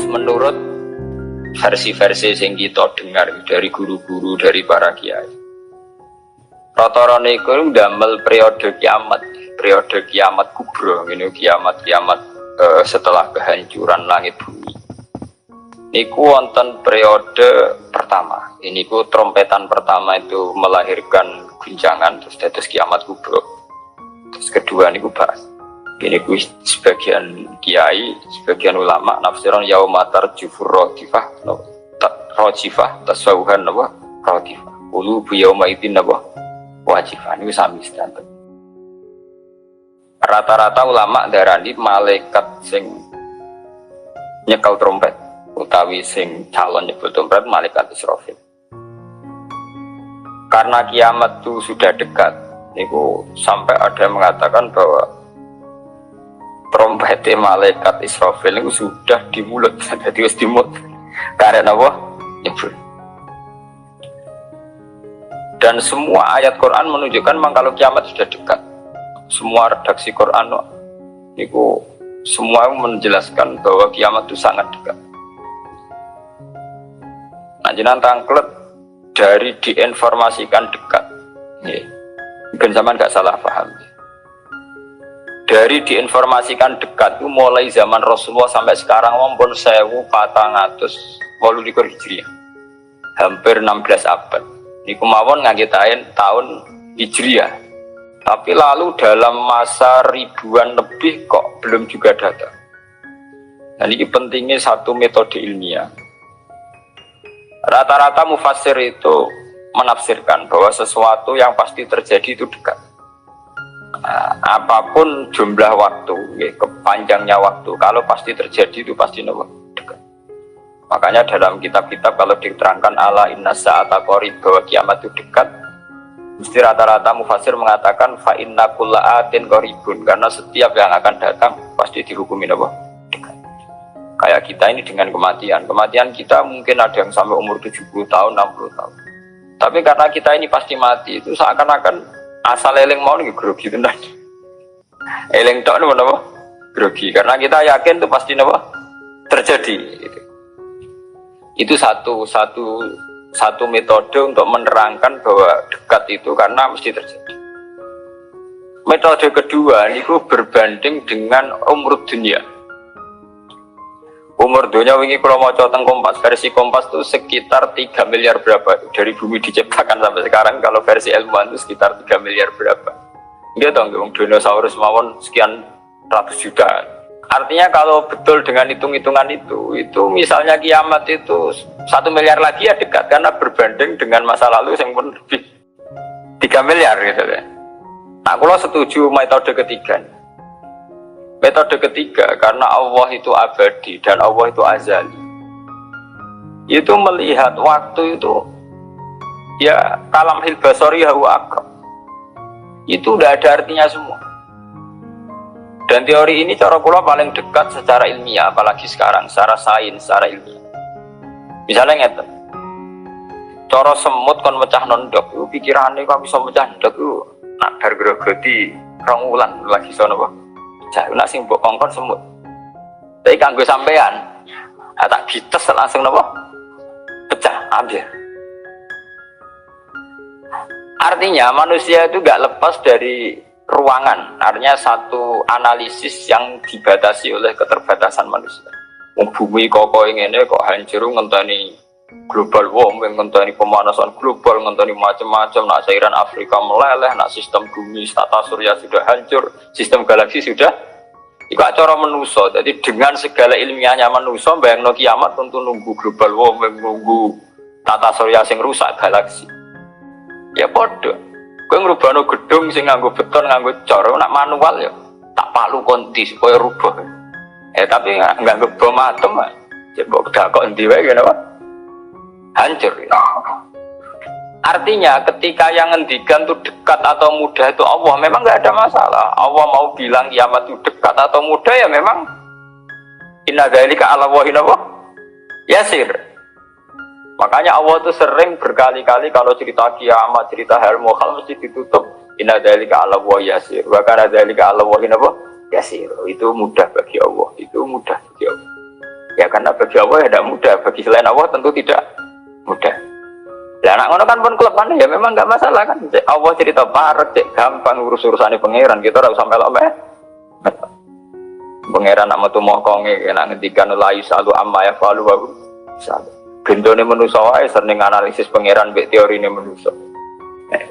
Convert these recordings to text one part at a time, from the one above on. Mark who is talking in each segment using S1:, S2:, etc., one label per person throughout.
S1: terus menurut versi-versi yang kita dengar dari guru-guru, dari para kiai, rata-rata itu ndamel periode kiamat kubro, ini kiamat setelah kehancuran langit bumi. Niku wonten periode pertama. Ini ku trompetan pertama itu melahirkan guncangan, terus dados kiamat kubro. Terus kedua niku bahas. Ini ku sebagian kiai, sebagian ulama nafsiran yaumatar jufur rodifah, rojifah tasawuhan apa rodifah. Ulu bu yauma idin apa wajifah. Ini sami sedanten. Rata-rata ulama darani malaikat sing nyekel trompet utawi sing calon nyebut trompet malaikat Israfil. Karena kiamat itu sudah dekat, niku sampai ada yang mengatakan bahwa trompet malaikat Israfil itu sudah di mulut, jadi harus di mulut. Karena apa? Nyebut. Dan semua ayat Quran menunjukkan memang kalau kiamat sudah dekat. Semua redaksi Quran niku semua menjelaskan bahwa kiamat itu sangat dekat. Nah, jenengan tangklet dari diinformasikan dekat. Mungkin zaman nggak salah paham. Dari diinformasikan dekat itu mulai zaman Rasulullah sampai sekarang wampun 1480 Hijriah. Hampir 16 abad. Niku mawon ngagetain tahun Hijriah. Tapi lalu dalam masa ribuan lebih kok belum juga datang. Dan ini pentingnya satu metode ilmiah. Rata-rata mufassir itu menafsirkan bahwa sesuatu yang pasti terjadi itu dekat. Nah, apapun jumlah waktu, kepanjangnya waktu, kalau pasti terjadi itu pasti dekat. Makanya dalam kitab-kitab kalau diterangkan ala inna sa'ata qarib bahwa kiamat itu dekat, mesti rata-rata mufassir mengatakan fa inna kulla atin qaribun, karena setiap yang akan datang pasti dihukumi dekat. Kayak kita ini dengan kematian kita mungkin ada yang sampai umur 70 tahun, 60 tahun. Tapi karena kita ini pasti mati, itu seakan-akan asal eling mau nih grogi tenan. Eling tok niku napa? Grogi, karena kita yakin itu pasti napa? Terjadi gitu. Itu satu metode untuk menerangkan bahwa dekat itu karena mesti terjadi. Metode kedua niku berbanding dengan umur dunia. Umur dunia wingi kalau mau teng Kompas, versi Kompas itu sekitar 3 miliar berapa dari bumi diciptakan sampai sekarang. Kalau versi ilmuwan itu sekitar 3 miliar berapa. Dia tahu nggak, dinosaurus mawon sekian ratus juta. Artinya kalau betul dengan hitung-hitungan itu misalnya kiamat itu 1 miliar lagi ya dekat, karena berbanding dengan masa lalu yang pun lebih 3 miliar gitu ya. Nah, kalau setuju metode ketiga. Metode ketiga, karena Allah itu abadi dan Allah itu azali. Itu melihat waktu itu ya kalamhil basari huwa aqrab. Itu udah ada artinya semua. Dan teori ini cara kula paling dekat secara ilmiah, apalagi sekarang secara sains, secara ilmiah. Misalnya ngeten. Cara semut kon mecah nondok, itu pikirane kok bisa mecah nondok itu nak bar grogoti 2 wulan lagi sono apa? Jare nak sing mbok kongkon semut. Tapi kanggo sampean, tak dites langsung napa? Pecah, ambil. Artinya manusia itu gak lepas dari ruangan, artinya satu analisis yang dibatasi oleh keterbatasan manusia. Bumi kok ngene kok hancur ngenteni global warming, ngenteni pemanasan global, ngenteni macam-macam, nak cairan Afrika meleleh, nak sistem bumi tata surya sudah hancur, sistem galaksi sudah. Iku acara manusia. Jadi dengan segala ilmiahnya manusia, bayangno kiamat tentu nunggu global warming, nunggu tata surya sing rusak galaksi. Ya podo. Kowe ngrubahno gedung sing nganggo beton, nganggo cor, nak manual ya tak palu konti supaya rubah. Tapi nganggo bom atom, ya mbok dakok endi wae ngene apa? Hancur. Ya. Artinya ketika yang ngendikan itu dekat atau mudah itu Allah, memang nggak ada masalah. Allah mau bilang kiamat itu dekat atau mudah ya memang inna dzalika 'ala Allahi yasir. Makanya Allah itu sering berkali-kali kalau cerita kiamat, cerita hal mukhal mesti ditutup inna dzalika 'ala Allahi yasir. Wa kana dzalika 'ala Allahi yasir. Itu mudah bagi Allah, itu mudah bagi Allah. Ya karena bagi Allah ya tidak mudah, bagi selain Allah tentu tidak mudah. Lah anak ngono kan pun kelepan ya memang nggak masalah kan. Allah cerita parek, cek gampang urus-urusane pangeran, kita ora usah melok meh. Pangeran nak metu mokonge nek ngendikan la yusalu amma ya falu wa sal. Gendone manusa wae seneng analisis pangeran mbek teorine manusa.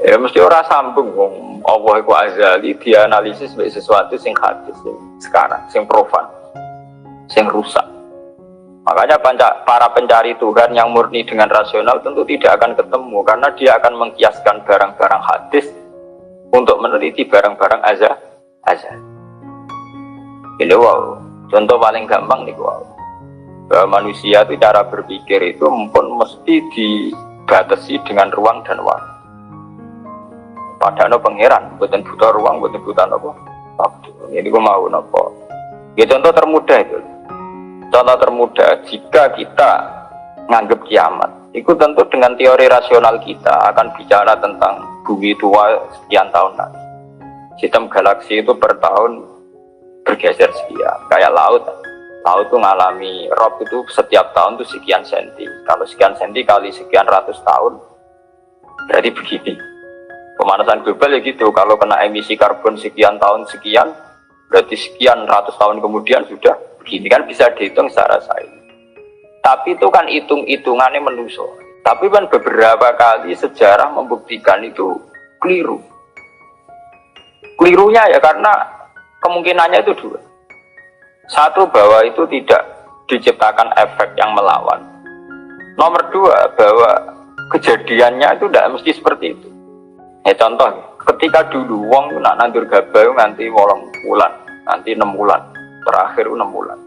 S1: Ya mesti ora sambung wong Allah iku azali dianalisis mbek sesuatu sing hadis sing sekarang, sing profan, sing rusak. Makanya para pencari Tuhan yang murni dengan rasional tentu tidak akan ketemu karena dia akan mengkiaskan barang-barang hadis untuk meneliti barang-barang azal. Ini wow, contoh paling gampang nih wow. Bahwa manusia itu cara berpikir itu pun mesti dibatasi dengan ruang dan waktu. Padahal pangeran, bukan butuh ruang, bukan butuh apa. Waktu. Ini gue mau nopo. Ya contoh termudah itu. Contoh termudah, jika kita nganggap kiamat, itu tentu dengan teori rasional kita akan bicara tentang bumi tua sekian tahun lagi. Sistem galaksi itu per tahun bergeser sekian, kayak laut. Laut itu ngalami rob itu setiap tahun itu sekian senti. Kalau sekian senti kali sekian ratus tahun, berarti begini. Pemanasan global ya gitu, kalau kena emisi karbon sekian tahun sekian, berarti sekian ratus tahun kemudian sudah begini kan bisa dihitung secara sains. Tapi itu kan hitung-hitungannya manusia. Tapi kan beberapa kali sejarah membuktikan itu keliru. Kelirunya ya karena kemungkinannya itu dua. Satu, bahwa itu tidak diciptakan efek yang melawan. Nomor dua, bahwa kejadiannya itu tidak mesti seperti itu. Ya contoh, ketika dulu wong nak nandur gabah nganti 8 bulan, nanti 6 bulan. Terakhir 6 bulan.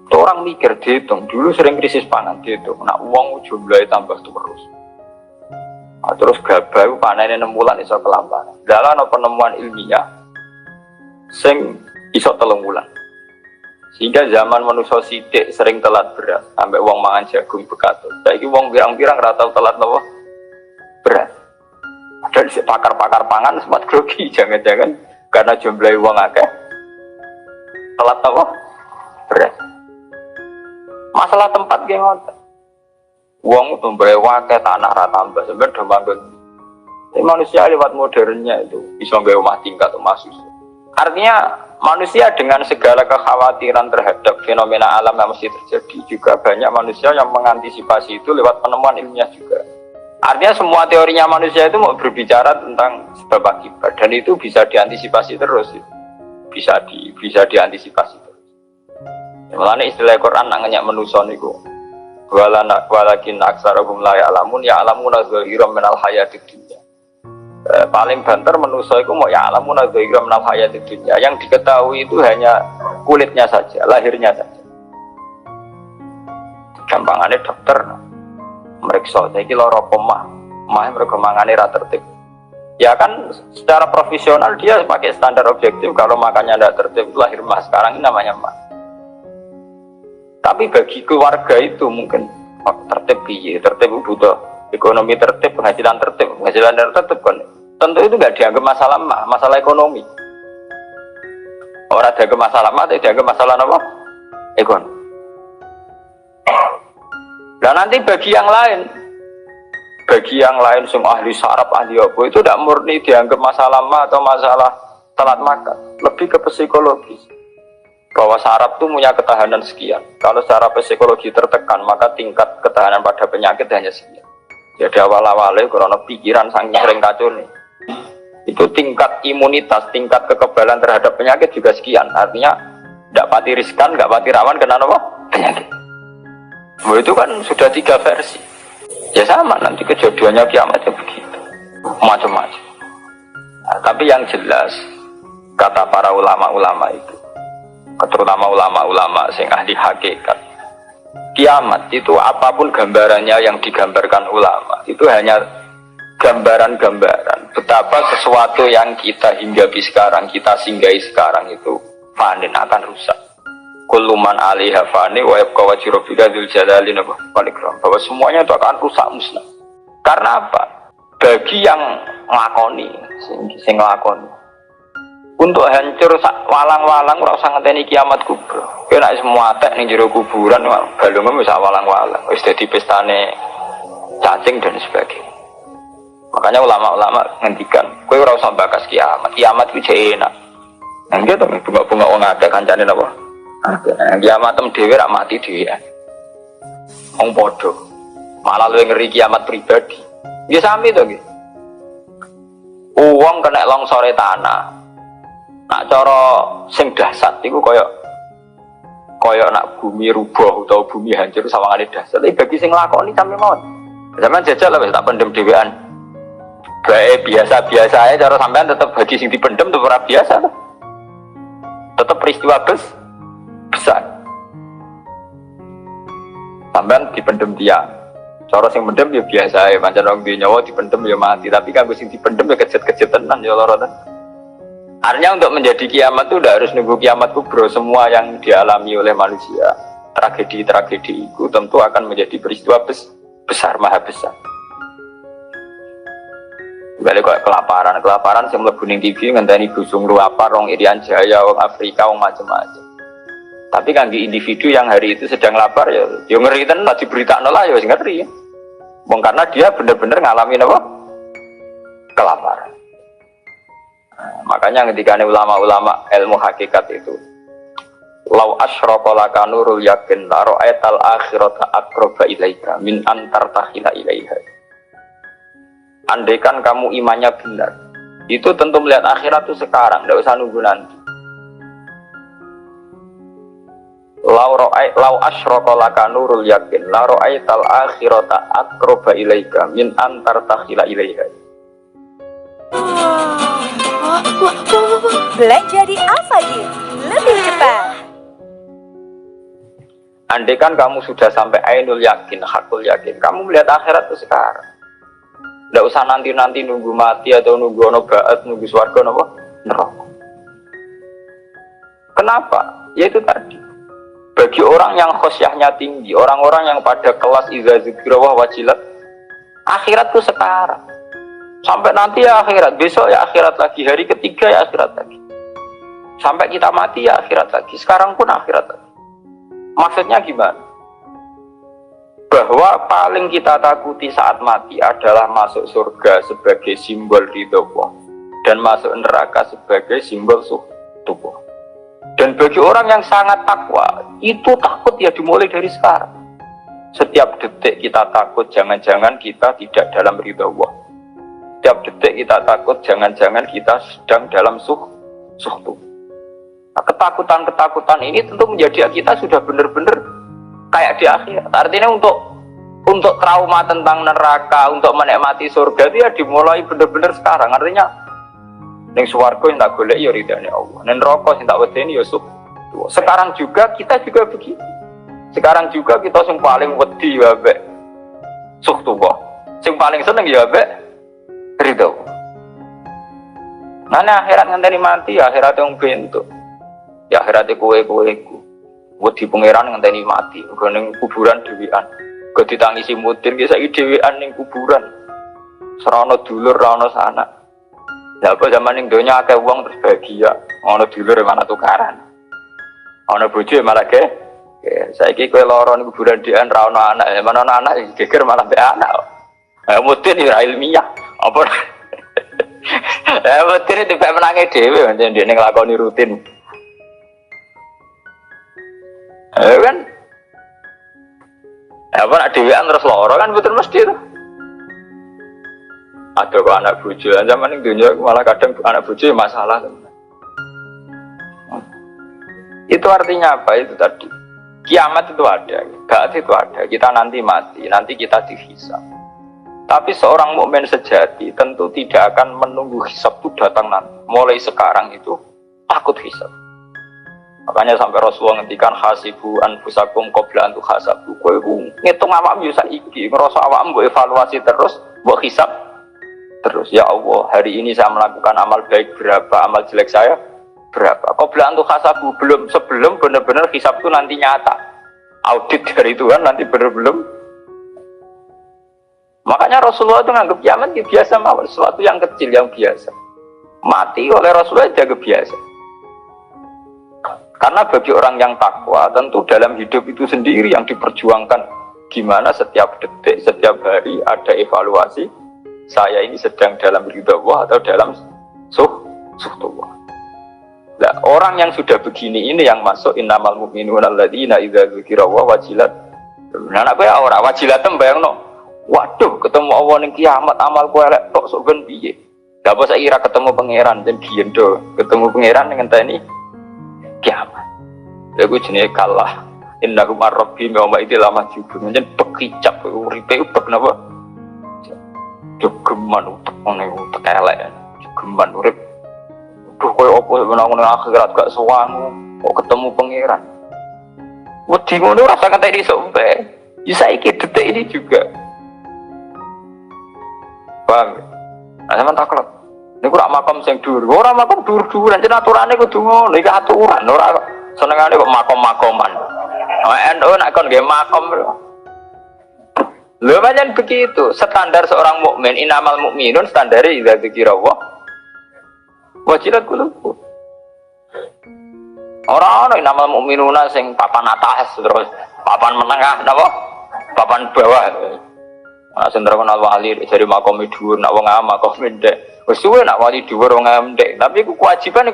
S1: Itu orang mikir dihitung, dulu sering krisis pangan dihitung, nak uang jumlahnya tambah terus. Nah, terus gabah panennya 6 bulan iso kelamparan. Dalam penemuan ilmiah, sing iso 3 bulan. Sehingga zaman manusia sidik sering telat beras, sampai uang mangan jagung bekatul. Saiki uang pirang-pirang ratau telat nopo beras. Padahal si pakar-pakar pangan sempat grogi, jangan-jangan karena jumlah uang akeh telat apa? Beras. Masalah tempat ge ngoten. Wong tumbahe akeh tanah ra tambah sampeyan do manggon. Manusia lewat modernnya itu bisa nggawe omah tingkat omah susu. Artinya manusia dengan segala kekhawatiran terhadap fenomena alam yang mesti terjadi juga banyak manusia yang mengantisipasi itu lewat penemuan ilmiah juga. Artinya semua teorinya manusia itu mau berbicara tentang sebab akibat dan itu bisa diantisipasi terus. Bisa diantisipasi terus. Mulane istilah Quran nak ngenyak manusa niku. Walakin aktsarahum la ya'lamun ya'lamuna zahiran minal hayatid dunya. Paling banter manusa iku mau ya'lamuna zahiran minal hayatid dunya. Yang diketahui itu hanya kulitnya saja, lahirnya saja. Gampangane dokter meriksa saiki lara omah mereka mangane ra tertib. Ya kan secara profesional dia pakai standar objektif kalau makannya tidak tertib itu lahir mah sekarang ini namanya mah. Tapi bagi keluarga itu mungkin tertib piye, tertib butuh ekonomi tertib, penghasilan tertib kan. Tentu itu nggak dianggap masalah mah, masalah ekonomi. Orang dianggap masalah mah, tidak dianggap masalah apa? Ekonomi. Dan nanti bagi yang lain semua ahli saraf, ahli apa itu tidak murni dianggap masalah mah atau masalah telat makan, lebih ke psikologis. Bahwa saraf itu punya ketahanan sekian. Kalau secara psikologi tertekan, maka tingkat ketahanan pada penyakit hanya sekian. Jadi awal-awalnya karena pikiran saking sering kacau nih. Itu tingkat imunitas, tingkat kekebalan terhadap penyakit juga sekian. Artinya tidak pati riskan, tidak pati rawan kena apa? Penyakit. Itu kan sudah 3 versi. Ya sama nanti kejadiannya kiamatnya begitu. Macam-macam. Nah, tapi yang jelas kata para ulama-ulama itu, terutama ulama-ulama sing ahli hakikat, kiamat itu apapun gambarannya yang digambarkan ulama itu hanya gambaran-gambaran betapa sesuatu yang kita hinggapi sekarang, kita singgahi sekarang itu panen akan rusak. Kulluman alaiha fani wa yabqa wajhu rabbika dzul jalali wal ikram, bahwa semuanya itu akan rusak musnah. Karena apa? Bagi yang nglakoni, sing nglakoni Untuk hancur walang-walang ora usah ngenteni kiamat kubra. Kowe nek semua tek ning jero kuburan balungmu wis walang-walang, wis dadi pestane cacing dan sebagainya. Makanya ulama-ulama ngendikan, kowe ora usah bakas kiamat. Kiamat ku jek enak. Nang gitu bunga-bunga wong ada kancane napa? Kiamat tem dhewe rak mati dhewe. Wong padha. Malah luwih ngeri kiamat pribadi. Nggih sami to nggih. Wong kena longsore tanah. Nak cara sing dahsyat iku kaya nak bumi rubuh utawa bumi hancur sawangane dahsyat. Tapi bagi sing nglakoni sampe mawon. Sampeyan jajal wis tak pendem dhewean. Bae biasa-biasa ae cara sampean tetep bagi sing dipendem tetep ora biasa to. Tetep peristiwa besar. Sampean dipendem dia. Cara sing mendem ya biasa ae, pancen wong duwe nyawa dipendem ya mati, tapi kanggo sing dipendem ya kejet-kejet tenan ya lara tenan. Artinya untuk menjadi kiamat itu udah harus nunggu kiamat kubro. Semua yang dialami oleh manusia, tragedi-tragedi itu tentu akan menjadi peristiwa besar, maha besar. Balik kok kelaparan yang mlebu ning TV ngenteni busung luapar, wong Irian Jaya, wong Afrika, wong macam-macam. Tapi kangge individu yang hari itu sedang lapar ya ngeri tenan diberitakno lah ya wis ngeri. Wong karena dia benar-benar ngalamin apa? Kelaparan. Makanya ketika ulama-ulama ilmu hakikat itu lau asyraqa laka nurul yakin la ra'aital akhirata aqraba ilaika min antar takhila ilaiha. Andaikan kamu imannya benar, itu tentu melihat akhirat itu sekarang, tidak usah nunggu nanti. Lau asyraqa laka nurul yakin la ra'aital akhirata aqraba ilaika min antar takhila ilaiha.
S2: Belanja di Alfagir lebih cepat.
S1: Andaikan kamu sudah sampai ainul yakin, hakul yakin, kamu melihat akhirat itu sekarang. Tidak usah nanti-nanti nunggu mati atau nunggu ono ba'at, nunggu swarga napa neraka. Kenapa? Ya itu tadi. Bagi orang yang khosyahnya tinggi, orang-orang yang pada kelas iza zikra wa wajilat, akhirat itu sekarang. Sampai nanti ya akhirat, besok ya akhirat lagi, hari ketiga ya akhirat lagi. Sampai kita mati ya akhirat lagi, sekarang pun akhirat lagi. Maksudnya gimana? Bahwa paling kita takuti saat mati adalah masuk surga sebagai simbol ridho Allah dan masuk neraka sebagai simbol tubuh. Dan bagi orang yang sangat takwa, itu takut ya dimulai dari sekarang. Setiap detik kita takut jangan-jangan kita tidak dalam ridho Allah. Setiap detik kita takut jangan-jangan kita sedang dalam suhtu. Nah, ketakutan-ketakutan ini tentu menjadi kita sudah benar-benar kayak di akhirat. Artinya untuk trauma tentang neraka, untuk menikmati surga itu ya dimulai benar-benar sekarang. Artinya ning swarga yang tak golek ya ridane Allah. Ning neraka sing tak wedeni ya suhtu. Sekarang juga kita juga begitu. Sekarang juga kita sing paling wedi ya mbek suhtu kok. Sing paling seneng ya mbek ridho. Mana akhirat ngenteni mati, akhirat yang bentuk. Ya akhirat kowe iku. Wedi pangeran ngenteni mati, nggo ning kuburan dhewean. Go ditangisi mutir ki saiki dhewean ning kuburan. Serana dulur ra ono sanak. Lah apa zaman ning donya akeh wong terus bahagia, ono dulur mana tukaran. Ono bojo malah ge. Saiki kowe lara ning kuburan dhewean ra ono anak, mana ono anak geger malah mbek anak. Mutir ya ilmiah. Apa betul itu pak menangis dewi macam dia ngelakoni rutin kan apa nak dewian terus loro kan betul mesti itu ada kok anak bojo zaman ini dunia malah kadang anak bojo masalah itu artinya apa itu tadi kiamat itu ada ba'ats itu ada kita nanti mati nanti kita dihisab. Tapi seorang mukmin sejati tentu tidak akan menunggu hisab itu datang nanti. Mulai sekarang itu takut hisab. Makanya sampai Rasulullah ngendikan hasibu anfusakum qabla an tuhasabu. Kowe ngitung awakmu yo saiki, ngrasa awakmu mbok evaluasi terus, mbok hisab terus. Ya Allah, hari ini saya melakukan amal baik berapa, amal jelek saya berapa. Qabla an tuhasabu, sebelum benar-benar hisab itu nanti nyata. Audit dari Tuhan nanti belum. Makanya Rasulullah itu menganggap kiamat biasa mawar, sesuatu yang kecil yang biasa. Mati oleh Rasulullah jaga biasa. Karena bagi orang yang takwa, tentu dalam hidup itu sendiri yang diperjuangkan. Gimana setiap detik, setiap hari ada evaluasi. Saya ini sedang dalam ridha Allah atau dalam suhtullah. Nah, orang yang sudah begini ini yang masuk innamal mu'minuna alladzina idza dzukirallahu wajilat. Nah, nek kowe ora wajilat tembayangno. Waduh, ketemu Allah ning kiamat amalku elek tok sok ben piye? Lah apa saiki ra ketemu pangeran jen giendo, ketemu pangeran ngenteni kiamat. Lha iku jenenge kalah. Innakum ar-rabbi wa idil amajubun. Jen bekicap uripe ubek napa? Jogeman utek ngene utek elek. Jogeman urip. Duh koyo opo menang-menang akhirat gak sowan kok ketemu pangeran. Wedi ngono rasa ngenteni sok bae. Ya saiki detik ini juga. Bang, sampean taklek. Niku rak makam sing dhuwur. Ora makam dhuwur-dhuwuran, jen aturane kudu ngono, iki aturan ora senengane kok makom-makoman. NU nek kon nggih makom. Lho pancen begitu, standar seorang mukmin innamal mukminun standare idza dzikirallah wajilat qulubuhum. Ora ana innamal mukminuna sing papan atas terus papan menengah napa? Papan bawah. Ana sing terkenal wali dari makom dhuwur, nak wong am makom ndek. Wis suwe nak wali dhuwur wong am ndek, tapi iku kewajiban.